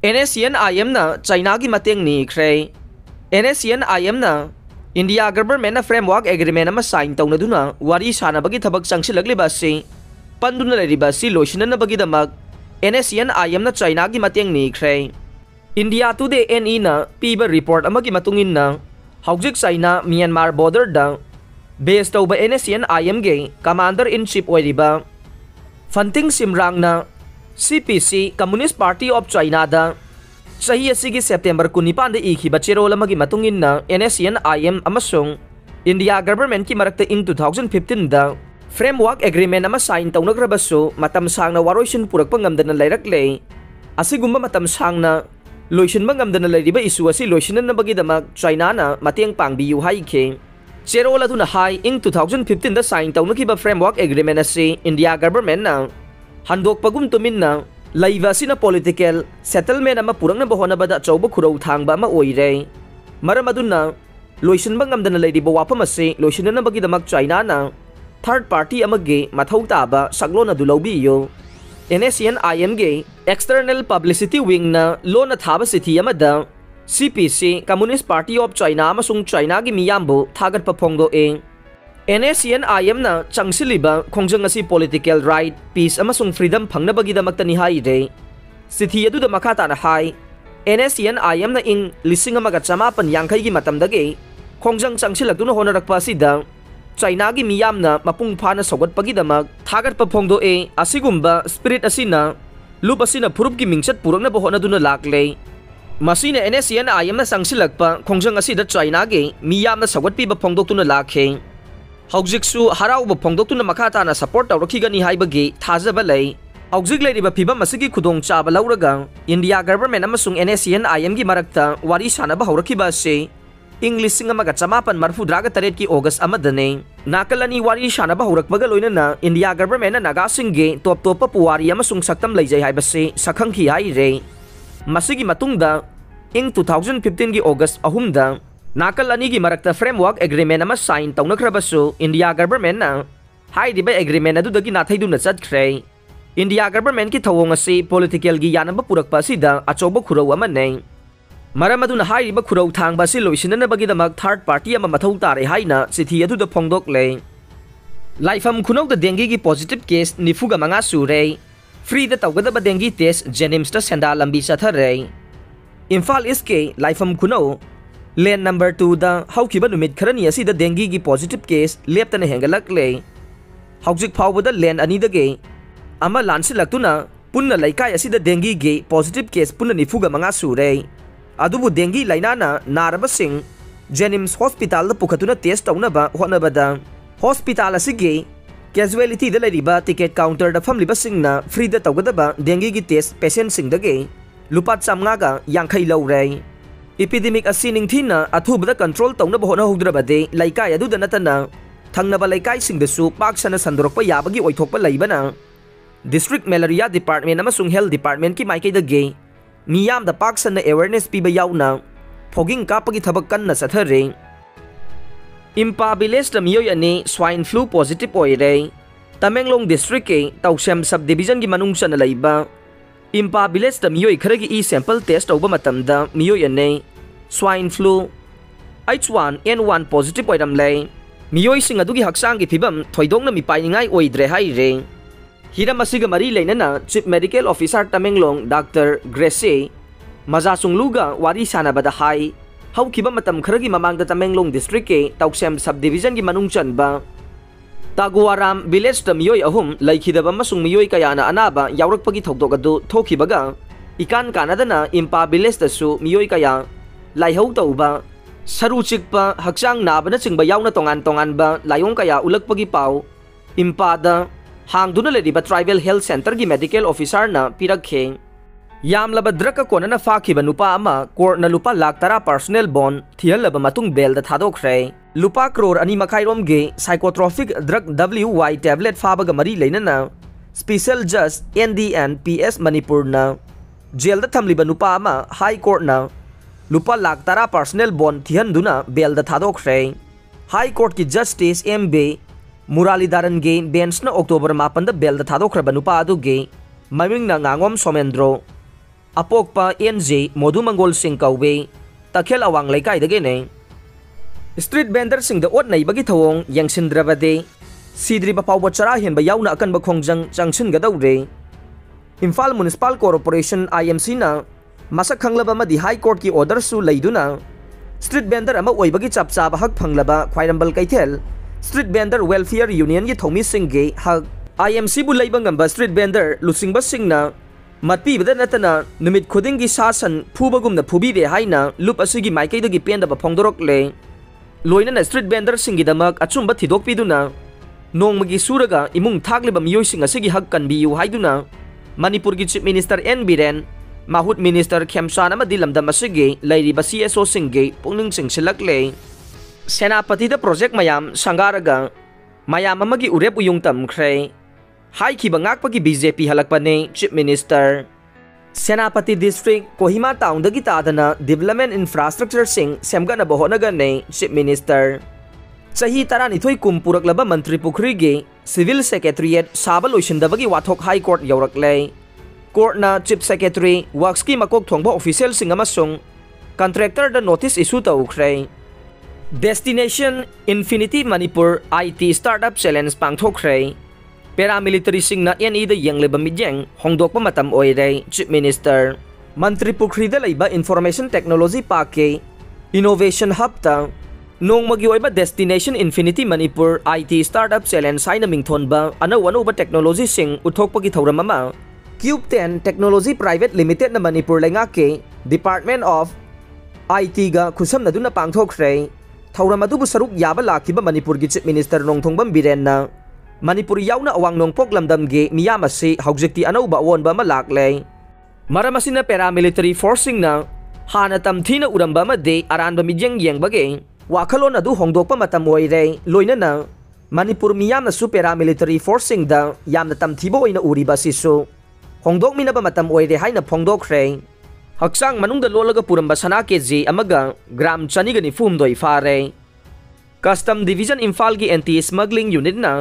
NSCN-IM na China ki Mateng Nikhre. NSCN-IM na India government na framework agreement na sign tawna duna wari sana bagi thabak sangsilagliba si panduna lariba si loisina na bagi damag NSCN-IM na China ki Mateng Nikhre. India Today NE na piba report amagi matungin na haujik China Myanmar border da based tawba NSCN-IM ge commander-in-chief oiriba Fanting Simrang na CPC Communist Party of China da sahi asigi September 19 da ikhiba chero lamagi matungin na NSCN-IM amasung India government ki marakta in 2015 da framework agreement ama sign tawnagrabaso matam sangna waroisin purakpa ngamdana lairakle asigumba matam sangna loisin mangamdana lairiba isu asi loisinan na bagidamag China na mateng pangbiyu haike chero laduna hai in 2015 da sign tawnakiba framework agreement asi India government na handok pagum tumin na laiva sina political settlement ama purang na bahona bada chawba khurau thangba ama oire maramaduna loisin bangamdana lairiba wapam ase loisin na bagidamag China na third party amage mathau taba saglona dulawbiyo NSCN-IM ge external publicity wing na lona thaba sithi amada CPC Communist Party of China amasung China gi miyambo thagat pa phongdo e NSCN-IM na changsiliba khongjang asi political right peace amasung freedom phangna bagidamagta ni hai re sithi adu da makata na hai NSCN-IM na ing lising amaga chamapan yangkai gi matamdage khongjang changsilakduna honarakpa sida China gi miyam na mapung phana sogot pagidamag thagat pa phongdo e asigumba spirit asina lup asina phurup gi mingchat purangna bahona duna lakle masina NSCN-IM na sangsilakpa khongjang asida China gi miyam na sogot pi ba phongdok tuna lakhe haujiksu harauba phongdok tuna makata na support tawrakhigani haibagi thajaba lei haujik leiriba phibam asigi khudong chaba lauraga India government amasung NSCN-IM gi marakta wari sanaba haurakhiba se English amaga chamapan marfudraga taret ki August amadane nakalani wari sanaba haurakbaga loinana India government na naga singge top topa puwari amasung saktam leijai haibase sakhangki hai re masigi matungda ing 2015 gi August ahumda nakalani gi marakta framework agreement ama sign tawnakrabasu India government na haidiba agreement adu dagi nathaiduna chatkre India government ki thawong ase political gi yanaba purakpa sida achoba khurau amane maramaduna haidiba khurau thangba si loisinana bagidamag third party ama mathau tare haina sithi adu da phongdok le laifam khunau da dengue gi positive case nifuga manga sure free da tawgadaba dengue test Jenims ta senda lambi sathare Imphal East ke laifam khunau Lane number 2 da haukiba numit kharani asida dengue gi positive case leptana hengalak le haujik phawbada lane ani dage ama lansilaktuna punna laikai asida dengue gi positive case punna nifuga manga sure adubu dengue lainana naraba sing Jenims hospital da pukhatuna test tawnaba honabada hospital asige casualty da lariba ticket counter da famliba singna free da tawgadaba dengue gi test patient sing dage lupa chamnga ga yangkhai lawre epidemic asining thina athubada control tawna bahona hugdrabade laikai adu da natana thangnaba laikai singdasu paksana sandorokpa yabagi oithokpa laibana district malaria department amasung health department ki maikai da ge miyam da paksana awareness piba yauna fogging kapagi thabak kanna sathare impa village da miyoy ani swine flu positive oire Tamenglong district ke Tawsem subdivision gi manung sana laiba Impa village da miyoy kharagi e sample test over matamda miyoy ane swine flu H1N1 positive oiram lay miyoy sing adugi haksang gi phibam thoidongna mipainingai oidre hai re hiram asiga mari leinana chief medical officer Tamenglong Dr. Grace Mazasungluga wari sanabada hai haukiba matam kharagi mamangda Tamenglong district ke Tawsem subdivision gi manung chanba Taguaram village da miyoy ahum laikhidaba masung miyoy kayana anaba yawrakpagi thokdok adu thokibaga ikan kanadana impa village da su miyoy kaya laihau tauba saru chikpa hakchang nabana chingba yawna tongan ba layong kaya ulakpagi pau impa da hangduna leriba tribal health center gi medical officer na pirakhe yamlaba draka konana fakhiba nupa ama court na lupa lakh tara personal bond thialaba matung bel da thadokre lupa crore ani makhairom ge psychotropic drug WY tablet fabaga mari leinana special judge NDN PS Manipur na jail da thamliba nupa ama high court na lupa lakh tara personal bond thihanduna bel da thadokre high court ki justice MB Muralidaran ge bench na October 8 da bel da thadokraba nupa adu ge maming na ngangom Somendro अपोकपा एनजे मोदू मंगोल सिंह कौवे तखेल अवांग लेकाइदगेने street vendor सिंह द ओट नैबगी थवोंग यंगसिंद्रबदे सीद्रिबा फावबा चरा हेनबा याउना अकनबा खोंजंग चंगसिनगदौरे इम्फाल म्युनिसिपल कॉर्पोरेशन IMC ना मसक खंगलबा मदि हाई कोर्ट की ऑर्डर सु लैदुना स्ट्रीट वेंडर अमा ओइबगी चपचाबा हक फंगलबा Khwairamband Keithel street vendor welfare union की थौमी सिंगे हक IMC बु लैबा ngamba स्ट्रीट वेंडर लुसिंगबा सिंगना मत्पीबदा नतना नुमित खुदिंगी सासन फुबगुमना फुबीबे हाइना लुप असिगी माइकैदगी पेंदबा फोंदोरकले लोइनना स्ट्रीट वेंडर सिंगिदमक अचुंबा थिदोकपीदुना नोंमगी सुरगा इमुंग थागलिबा मियोइसिंग असिगी हक कनबियु हाइदुना मणिपुर की चीफ मिनिस्टर N Biren माहुत मिनिस्टर खेमसान अमदी लमदम असिगी लैरिबा CSO सिंगे पुंगनिंग सिंगसिलकले सेनापति द प्रोजेक्ट मयाम संगारगा मयाम अमगी उरेप उयुंग तमख्रे हाइखिबा ngakpagi BJP halakpane chief minister Senapati district Kohima टाउनदगी तादना डेवलपमेंट इंफ्रास्ट्रक्चर सिंग सेमगनबा होनगने चीफ मिनिस्टर चाही तरानिथोई कुमपुरकलबा मंत्री पुखरीगे सिविल सेक्रेटरिएट साबा लोइसिंदबगी वाथोक हाई कोर्ट यौरकले कोर्टना चीफ सेक्रेटरी वर्क्स की मकोक थोंगबा ऑफिशियल सिंग अमसुंग कॉन्ट्रैक्टर द नोटिस इशू तौख्रे destination infinity Manipur IT startup challenge पांगथोख्रे पैरामिलिटरी सिंगना NE द यंगलेबा मिजेंग होंगदोकबा मतम ओइरे चीफ मिनिस्टर मंत्री पुखरी द लैबा इंफॉर्मेशन टेक्नोलॉजी पार्क के इनोवेशन हब ता नोंमगी ओइबा destination infinity Manipur IT startup challenge हाइना मिंगथोनबा अनौबा टेक्नोलॉजी सिंग उथोकपगी थौरम अमा क्यूब 10 टेक्नोलॉजी प्राइवेट लिमिटेड न मणिपुर लेंगा के डिपार्टमेंट ऑफ IT गा खुसमनदुना पांगथोख्रे थौरम अदुबु सरुक याबा लाखिबा मणिपुर की चीफ मिनिस्टर नोंथोंबम बिरेनना मणिपुर याउना अवांग नोंपोक लमदमगे मियाम असे हौजिक्ति अनौबा अवोनबा अमा लाक्ले मरम असिना पैरामिलिटरी फोर्सिंगना हाना तमथीना उरंबा अमदे अरानबा मिजेंग येंगबगे वाखलोन अदु होंगदोकपा मतम ओइरे लोइनना मणिपुर मियामनसु पैरामिलिटरी फोर्सिंग दा यामना तमथीबा ओइना उरिबा सिसु होंगदोकमिनबा मतम ओइरे हाइना फोंगदोखरे हक्सांग मनुंगदा लोलगा पुरंबा सना केजी अमगा ग्राम चनिगनि फुमदोइ फारे कस्टम डिवीजन इम्फाल की एंटी स्मगलिंग यूनिट ना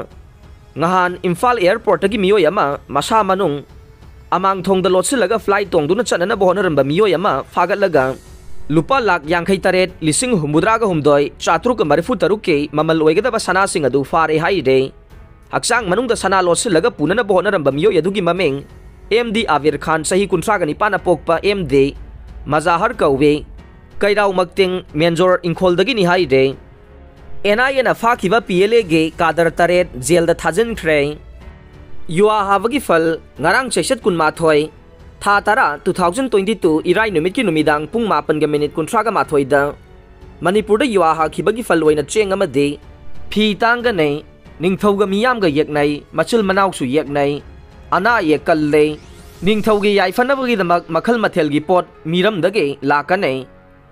ngahan Imphal airport gi miyoy ama masa manung amang thongda lotsilaga flight tongduna chanana bohonaramba miyoy ama fagatlaga lupa lak yangkhai taret lising humudraga humdoi chatruk marifu taruke mamal oigadaba sana sing adu fare haide haksang manungda sana lotsilaga punana bohonaramba miyoy adugi mameng MD Avir Khan sahi kuntraga ni pana pokpa MD Mazahar Kauwe kairau makting menjor inkholdagi ni haide NIN फाखिबा PLA गे cadre तरेत jail द थाजन ख्रे युवा हावगी फल ngarang चेसत कुनमाथोय था तारा 2022 इराई नुमित की नुमिदांग पुंग 8 कुंथ्रागा माथोय द मणिपुर द युवा हाखिबगी फल ओइना चेंग अमदे फी तांगने निंगथौगा मियामगा येकनाय मचिल मनावसु येकनाय अना ये कल्ले निंगथौगी याइफनबगी दमक मखल मथेलगी पोट मिरमदगे लाकने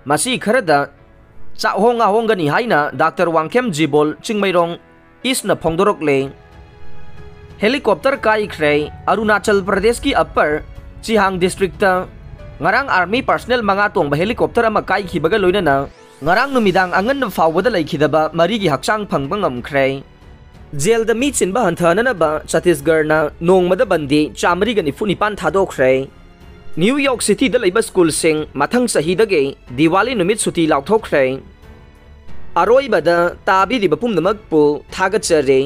मसी खरदा चाहोंगा होंगनी हाइना डॉक्टर वांगखेम जिबोल चिंगमैरोंग इसना फोंदोरकले हेलीकॉप्टर काइख्रे अरुणाचल प्रदेश की अपर चिहांग डिस्ट्रिक्ट ngarang आर्मी पर्सनल मंगा तोंग हेलीकॉप्टर अमा काइखिबगा लोइनना ngarang नुमिदांग अंगन फावबदा लैखिदबा मरीगी हक्सांग फंगबा ngamkhre जेल द मी चिनबा हंथननबा छत्तीसगढ़ ना नोंगमदा बंदी चामरीगा निफुनिपान थादोख्रे न्यूयॉर्क सिटी द लैबा स्कूल सिंग मथंग सहीदगे दिवाली नुमित सुटी लाउथोख्रे अरोइबदा ताबिरिबा पुमनमकपु थागचरे